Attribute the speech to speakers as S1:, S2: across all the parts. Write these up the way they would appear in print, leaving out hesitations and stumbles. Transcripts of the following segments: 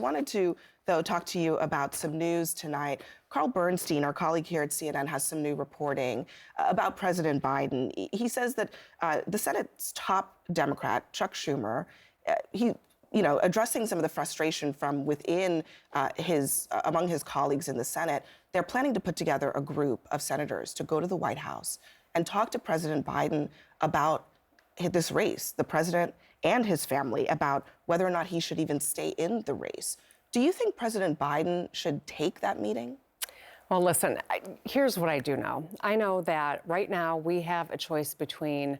S1: I wanted to, though, talk to you about some news tonight. Carl Bernstein, our colleague here at CNN, has some new reporting about President Biden. He says that the Senate's top Democrat, Chuck Schumer, addressing some of the frustration from within among his colleagues in the Senate, they're planning to put together a group of senators to go to the White House and talk to President Biden about this race, the president and his family, about whether or not he should even stay in the race. Do you think President Biden should take that meeting?
S2: Well, listen, here's what I do know. I know that right now we have a choice between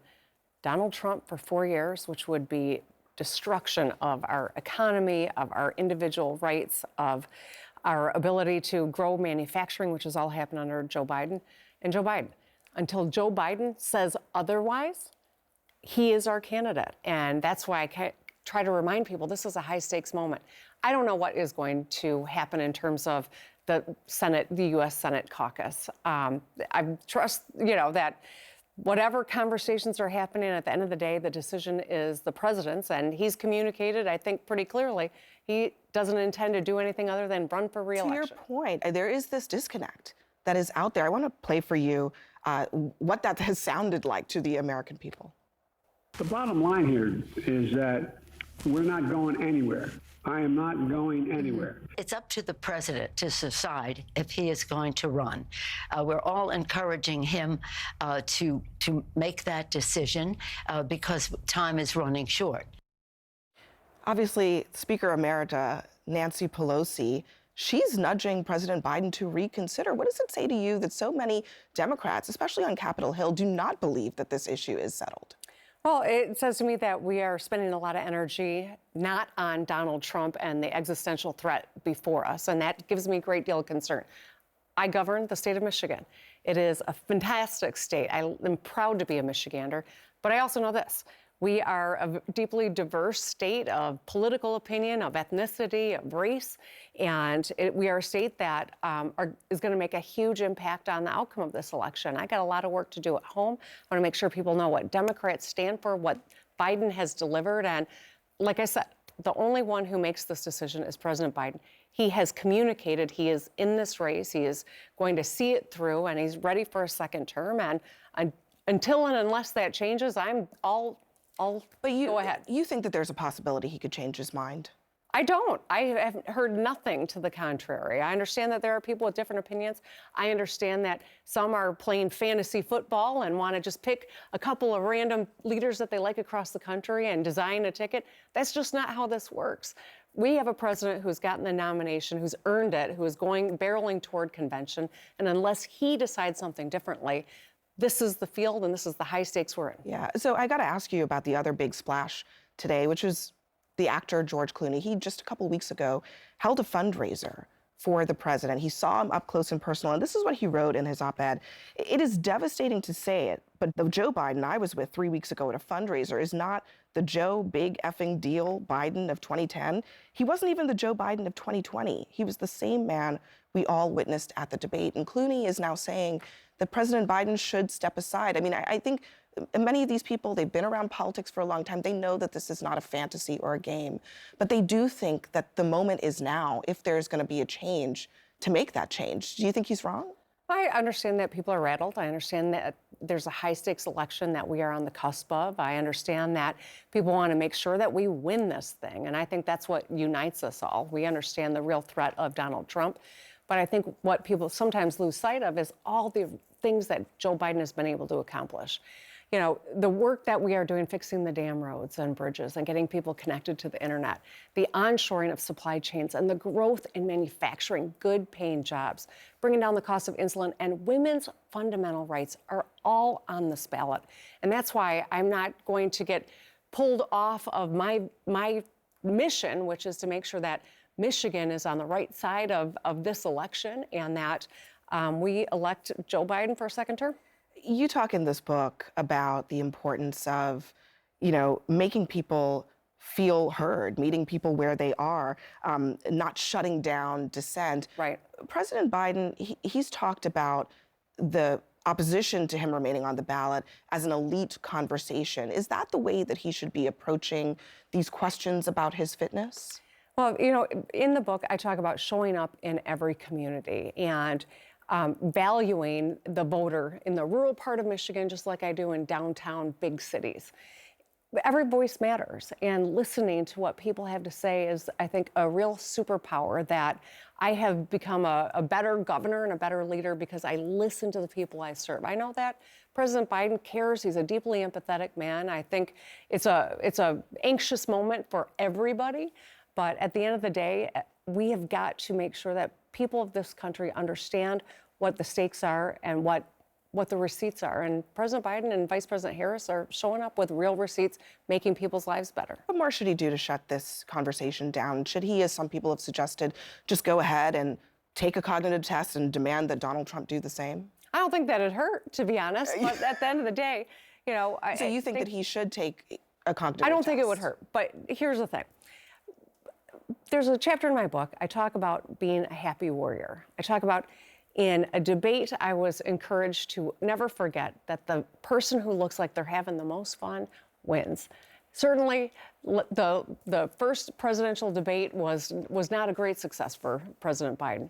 S2: Donald Trump for 4 years, which would be destruction of our economy, of our individual rights, of our ability to grow manufacturing, which has all happened under Joe Biden, and Joe Biden. Until Joe Biden says otherwise, he is our candidate. And that's why I try to remind people this is a high stakes moment. I don't know what is going to happen in terms of the Senate, the U.S. Senate caucus. I trust, that whatever conversations are happening, at the end of the day, the decision is the president's, and he's communicated, I think, pretty clearly, he doesn't intend to do anything other than run for re-election.
S1: To your point, there is this disconnect that is out there. I want to play for you what that has sounded like to the American people.
S3: The bottom line here is that we're not going anywhere. I am not going anywhere.
S4: It's up to the president to decide if he is going to run. We're all encouraging him to make that decision because time is running short.
S1: Obviously, Speaker Emerita Nancy Pelosi, she's nudging President Biden to reconsider. What does it say to you that so many Democrats, especially on Capitol Hill, do not believe that this issue is settled?
S2: Well, it says to me that we are spending a lot of energy not on Donald Trump and the existential threat before us, and that gives me a great deal of concern. I govern the state of Michigan. It is a fantastic state. I am proud to be a Michigander, but I also know this. We are a deeply diverse state of political opinion, of ethnicity, of race, and we are a state that is going to make a huge impact on the outcome of this election. I got a lot of work to do at home. I want to make sure people know what Democrats stand for, what Biden has delivered, and like I said, the only one who makes this decision is President Biden. He has communicated he is in this race, he is going to see it through, and he's ready for a second term, and until and unless that changes, go ahead.
S1: You think that there's a possibility he could change his mind?
S2: I don't. I have heard nothing to the contrary. I understand that there are people with different opinions. I understand that some are playing fantasy football and want to just pick a couple of random leaders that they like across the country and design a ticket. That's just not how this works. We have a president who's gotten the nomination, who's earned it, who is barreling toward convention, and unless he decides something differently, this is the field and this is the high stakes we're in.
S1: Yeah, so I got to ask you about the other big splash today, which was the actor George Clooney. He just a couple weeks ago held a fundraiser for the president. He saw him up close and personal, and this is what he wrote in his op-ed. It is devastating to say it, but the Joe Biden I was with 3 weeks ago at a fundraiser is not the Joe Big Effing Deal Biden of 2010. He wasn't even the Joe Biden of 2020. He was the same man we all witnessed at the debate. And Clooney is now saying that President Biden should step aside. I mean, I think many of these people, they've been around politics for a long time. They know that this is not a fantasy or a game, but they do think that the moment is now, if there's going to be a change, to make that change. Do you think he's wrong?
S2: I understand that people are rattled. I understand that there's a high-stakes election that we are on the cusp of. I understand that people want to make sure that we win this thing, and I think that's what unites us all. We understand the real threat of Donald Trump, but I think what people sometimes lose sight of is all the things that Joe Biden has been able to accomplish. You know, the work that we are doing fixing the damn roads and bridges and getting people connected to the internet, the onshoring of supply chains and the growth in manufacturing, good paying jobs, bringing down the cost of insulin, and women's fundamental rights are all on this ballot. And that's why I'm not going to get pulled off of my mission, which is to make sure that Michigan is on the right side of this election and that we elect Joe Biden for a second term.
S1: You talk in this book about the importance of, making people feel heard, meeting people where they are, not shutting down dissent.
S2: Right.
S1: President Biden, he's talked about the opposition to him remaining on the ballot as an elite conversation. Is that the way that he should be approaching these questions about his fitness?
S2: Well, you know, in the book, I talk about showing up in every community and valuing the voter in the rural part of Michigan, just like I do in downtown big cities. Every voice matters, and listening to what people have to say is, I think, a real superpower that I have become a better governor and a better leader because I listen to the people I serve. I know that President Biden cares. He's a deeply empathetic man. I think it's a anxious moment for everybody, but at the end of the day, we have got to make sure that people of this country understand what the stakes are and what the receipts are. And President Biden and Vice President Harris are showing up with real receipts, making people's lives better.
S1: What more should he do to shut this conversation down? Should he, as some people have suggested, just go ahead and take a cognitive test and demand that Donald Trump do the same?
S2: I don't think that'd hurt, to be honest. But at the end of the day, you know,
S1: So you think that he should take a cognitive test?
S2: I don't think it would hurt. But here's the thing. There's a chapter in my book, I talk about being a happy warrior. I talk about in a debate, I was encouraged to never forget that the person who looks like they're having the most fun wins. Certainly, the first presidential debate was not a great success for President Biden,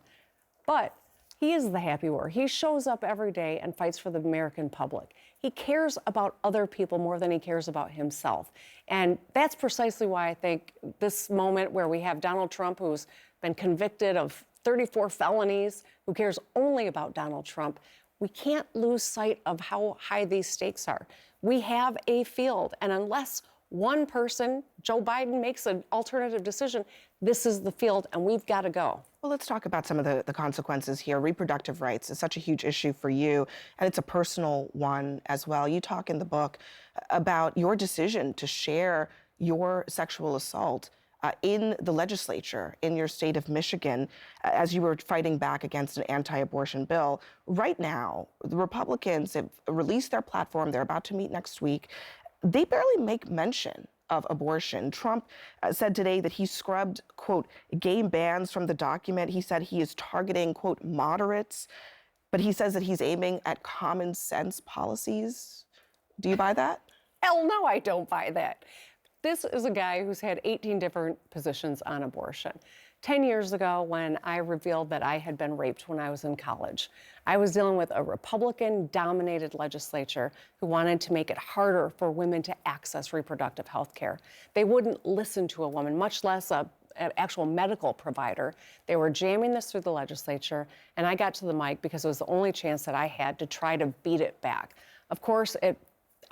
S2: but he is the happy warrior. He shows up every day and fights for the American public. He cares about other people more than he cares about himself. And that's precisely why I think this moment where we have Donald Trump, who's been convicted of 34 felonies, who cares only about Donald Trump, we can't lose sight of how high these stakes are. We have a field, and unless one person, Joe Biden, makes an alternative decision, this is the field, and we've got to go.
S1: Well, let's talk about some of the consequences here. Reproductive rights is such a huge issue for you, and it's a personal one as well. You talk in the book about your decision to share your sexual assault in the legislature in your state of Michigan as you were fighting back against an anti-abortion bill. Right now, the Republicans have released their platform. They're about to meet next week. They barely make mention of abortion. Trump said today that he scrubbed, quote, gay bans from the document. He said he is targeting, quote, moderates, but he says that he's aiming at common sense policies. Do you buy that?
S2: Hell no, I don't buy that. This is a guy who's had 18 different positions on abortion. 10 years ago, when I revealed that I had been raped when I was in college, I was dealing with a Republican-dominated legislature who wanted to make it harder for women to access reproductive health care. They wouldn't listen to a woman, much less an actual medical provider. They were jamming this through the legislature, and I got to the mic because it was the only chance that I had to try to beat it back. Of course,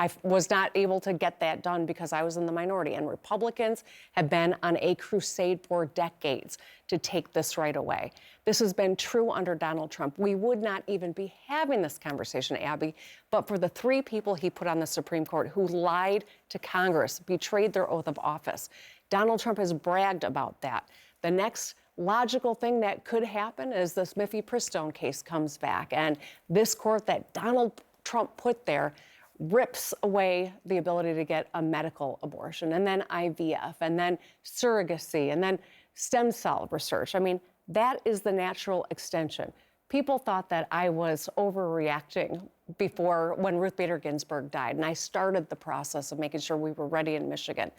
S2: I was not able to get that done because I was in the minority, and Republicans have been on a crusade for decades to take this right away. This has been true under Donald Trump. We would not even be having this conversation, Abby, but for the three people he put on the Supreme Court who lied to Congress, betrayed their oath of office. Donald Trump has bragged about that. The next logical thing that could happen is the Smithee-Pristone case comes back, and this court that Donald Trump put there rips away the ability to get a medical abortion, and then IVF, and then surrogacy, and then stem cell research. I mean, that is the natural extension. People thought that I was overreacting before when Ruth Bader Ginsburg died, and I started the process of making sure we were ready in Michigan.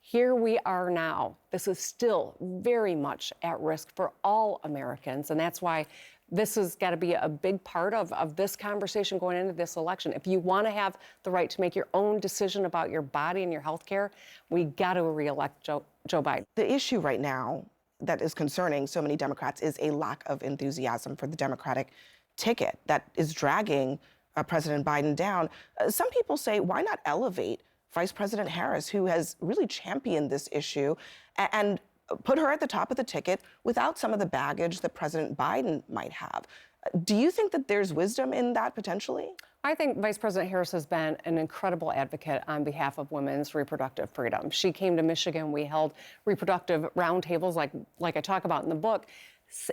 S2: Here we are now. This is still very much at risk for all Americans, and that's why this has got to be a big part of this conversation going into this election. If you want to have the right to make your own decision about your body and your health care, we got to reelect Joe Biden.
S1: The issue right now that is concerning so many Democrats is a lack of enthusiasm for the Democratic ticket that is dragging President Biden down. Some people say, why not elevate Vice President Harris, who has really championed this issue, and put her at the top of the ticket without some of the baggage that President Biden might have. Do you think that there's wisdom in that potentially?
S2: I think Vice President Harris has been an incredible advocate on behalf of women's reproductive freedom. She came to Michigan. We held reproductive roundtables like I talk about in the book.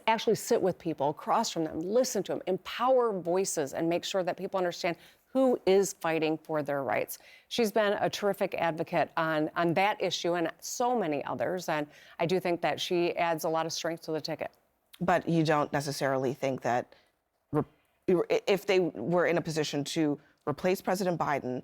S2: Actually sit with people, across from them, listen to them, empower voices, and make sure that people understand who is fighting for their rights. She's been a terrific advocate on that issue and so many others, and I do think that she adds a lot of strength to the ticket.
S1: But you don't necessarily think that if they were in a position to replace President Biden,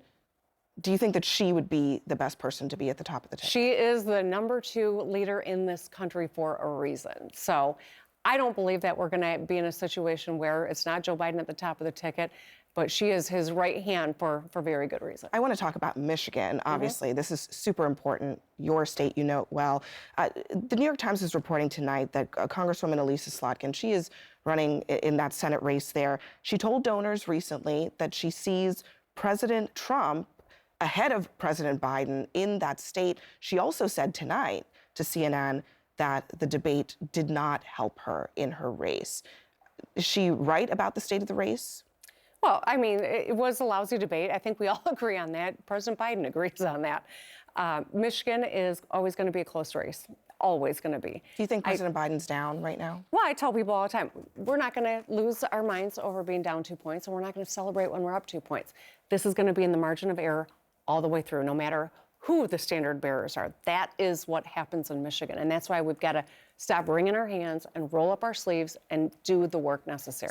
S1: Do you think that she would be the best person to be at the top of the ticket?
S2: She is the #2 leader in this country for a reason. So I don't believe that we're going to be in a situation where it's not Joe Biden at the top of the ticket, but she is his right hand for very good reason.
S1: I want to talk about Michigan. Obviously, this is super important. Your state, you know it well. The New York Times is reporting tonight that Congresswoman Elisa Slotkin, she is running in that Senate race there. She told donors recently that she sees President Trump ahead of President Biden in that state. She also said tonight to CNN that the debate did not help her in her race. Is she right about the state of the race?
S2: Well, I mean, it was a lousy debate. I think we all agree on that. President Biden agrees on that. Michigan is always going to be a close race, always going to be.
S1: Do you think President Biden's down right now?
S2: Well, I tell people all the time, we're not going to lose our minds over being down 2 points, and we're not going to celebrate when we're up 2 points. This is going to be in the margin of error all the way through, no matter who the standard bearers are. That is what happens in Michigan, and that's why we've got to stop wringing our hands and roll up our sleeves and do the work necessary.